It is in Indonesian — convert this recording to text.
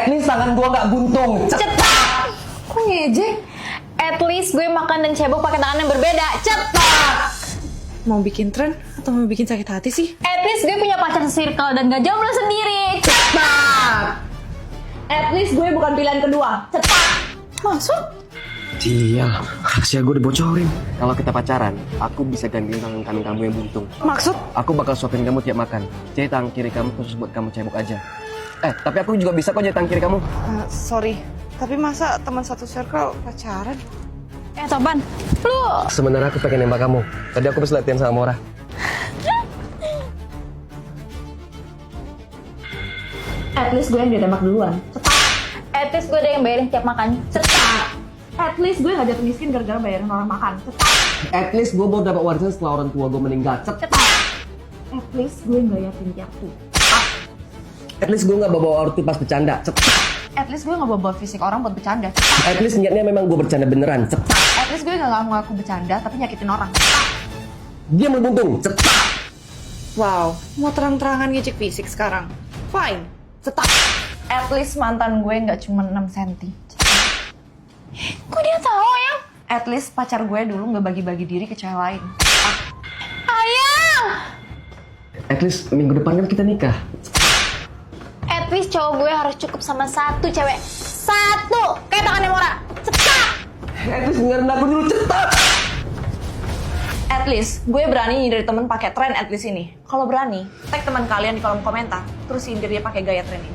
At least tangan gue nggak buntung. Cetak. Kok ngejek? At least gue makan dan cebok pakai tangan yang berbeda. Cetak. Mau bikin tren atau mau bikin sakit hati sih? At least gue punya pacar circle dan gak jomblo sendiri. Cetak. At least gue bukan pilihan kedua. Cetak. Maksud? Iya, rahasia gue dibocorin. Kalau kita pacaran, aku bisa gantiin tangan kanan kamu yang buntung. Maksud? Aku bakal suapin kamu tiap makan. Jadi tangan kiri kamu khusus buat kamu cebok aja. Tapi aku juga bisa kok jadi tangan kiri kamu. Sorry, tapi masa teman satu circle pacaran? Toban, lu... Sebenarnya aku pengen nembak kamu. Tadi aku habis latihan sama Mora. At least gue yang ditembak duluan. Cetak. At least gue ada yang bayarin tiap makan. Cetak. At least gue gak jatuh miskin gara-gara bayarin orang makan. Cetak. At least gue baru dapat warisan setelah orang tua gue meninggal. Cetak. At least gue gak yatim piatu. At least gue gak bawa ortu pas bercanda. Cetak. At least gue gak bawa fisik orang buat bercanda. Cetak. At least niatnya memang gue bercanda beneran. Cetak. At least gue gak ngaku bercanda tapi nyakitin orang. Cetak. Dia membuntung. Cetak. Wow, mau terang-terangan ngecek fisik sekarang? Fine. Cetak. At least mantan gue gak cuma 6 cm. Kok dia tahu ya? At least pacar gue dulu gak bagi-bagi diri ke cewek lain. Ayang! At least minggu depan kan kita nikah. At least cowok gue harus cukup sama satu cewek. Satu! Kayak tangannya Mora. Cetak! At least dengerin aku dulu. Cetak. At least gue berani nyindir temen pakai tren at least ini. Kalau berani, tag teman kalian di kolom komentar, terus sindir dia pakai gaya tren ini.